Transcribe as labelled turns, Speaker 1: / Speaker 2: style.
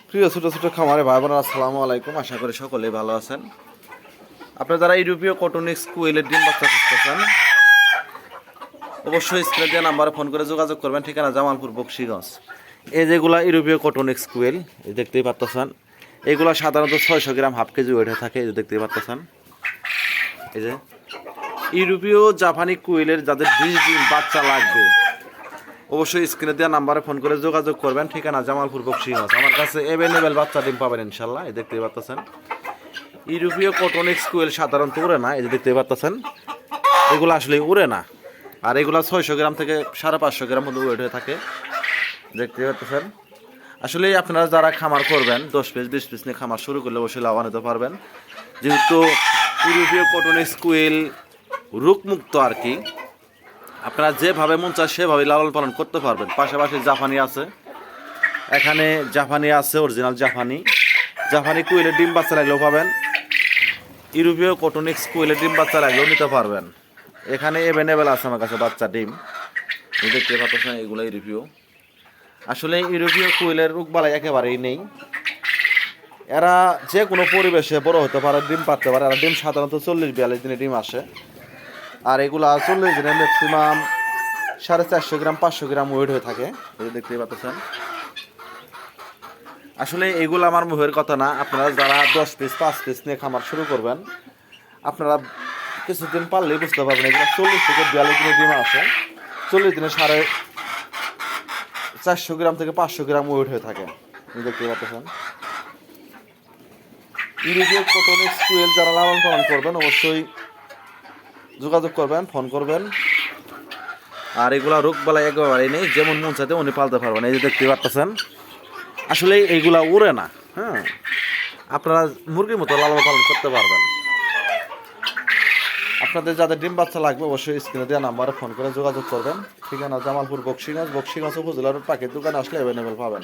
Speaker 1: প্রিয় ছোট ছোট খামারে ভাই বোনেরা, আসসালামু আলাইকুম। আশা করি সকলেই ভালো আছেন। আপনারা যারা ইউরোপীয় কটনিক্স কুইলের ডিম বাচ্চা খুঁজতেছেন, অবশ্যই স্ক্রিনে দেওয়া নাম্বারে ফোন করে যোগাযোগ করবেন। ঠিকানা জামালপুর, বকশীগঞ্জ। এই যেগুলা ইউরোপীয় কটনিক্স কুইল, এই দেখতেই পারতেছেন। এগুলা সাধারণত 600 গ্রাম হাফ কেজি ওয়েট থাকে, এই যে দেখতেই পারতেছেন। এই যে ইউরোপীয় জাপানি কুইলের যাদের 20 ডিম বাচ্চা লাগবে, অবশ্যই স্ক্রিনে দেওয়া নাম্বারে ফোন করে যোগাযোগ করবেন। ঠিকানা জামালপুর, বকশীগঞ্জ। আমার কাছে অ্যাভেলেবেল বাচ্চা ডিম পাবেন ইনশাল্লাহ। এই দেখতেই পারতেছেন। ইউরোপীয় কটনিক্স কুইল সাধারণত উড়ে না, এই যে দেখতে পারতেছেন। এগুলো আসলে উড়ে না, আর এগুলো 600 গ্রাম থেকে 550 গ্রাম মধ্যে ওয়েট হয়ে থাকে, দেখতে পাচ্ছেন। আসলে আপনারা যারা খামার করবেন 10 পিস 20 পিস নিয়ে খামার শুরু করলে অবশ্যই লাভবান হতে পারবেন, যেহেতু ইউরোপীয় কটনিক্স কুইল রোগমুক্ত আর কি। আপনারা যেভাবে মন চায় সেভাবে লালন পালন করতে পারবেন। পাশাপাশি জাপানি আছে, এখানে জাপানি আছে, অরিজিনাল জাপানি কুইলের ডিম বাচ্চা লাগলেও পাবেন। ইউরোপীয় কটনিক্স কুইলের ডিম বাচ্চা লাগলেও নিতে পারবেন। এখানে অ্যাভেলেবেল আছে আমার কাছে বাচ্চা ডিম, দেখতে পাচ্ছেন। এগুলো ইউরোপীয়, আসলে ইউরোপীয় কুইলের রোগবালাই একেবারেই নেই। এরা যে কোনো পরিবেশে বড় হতে পারে, ডিম পারতে পারে। আর ডিম সাধারণত 40-42 দিনে ডিম আসে। আর এগুলা 40 দিনে ম্যাক্সিমাম 450 গ্রাম 500 গ্রাম ওয়েট হয়ে থাকে, এই দেখতে পাচ্ছেন। আসলে এগুলো আমার মুখের কথা না। আপনারা যারা 10 পিস 5 পিস নিয়ে খামার শুরু করবেন, আপনারা কিছুদিন পারলেই বুঝতে পারবেন। এগুলো 40 থেকে 42 দিনে ডিম আসে। 40 দিনে 450 গ্রাম থেকে 500 গ্রাম ওয়েট হয়ে থাকে, দেখতে পাচ্ছেন। ইউরোপীয় কটনিক্স কুইল যারা লালন পালন করবেন, অবশ্যই যোগাযোগ করবেন, ফোন করবেন। আর এগুলা রোগ বালাই একেবারেই নেই, যেমন মন চাইতে উনি পালতে পারবেন। এই যে দেখতে পাচ্ছেন, আসলে এইগুলা উড়ে না। হ্যাঁ, আপনারা মুরগির মতো লালন পালন করতে পারবেন। আপনাদের যাদের ডিম বাচ্চা লাগবে, অবশ্যই স্ক্রিনে দেওয়া নাম্বারে ফোন করে যোগাযোগ করবেন। ঠিকানা জামালপুর, বকশীগঞ্জ উপজেলার পাখির দোকানে আসলে অ্যাভেলেবেল পাবেন।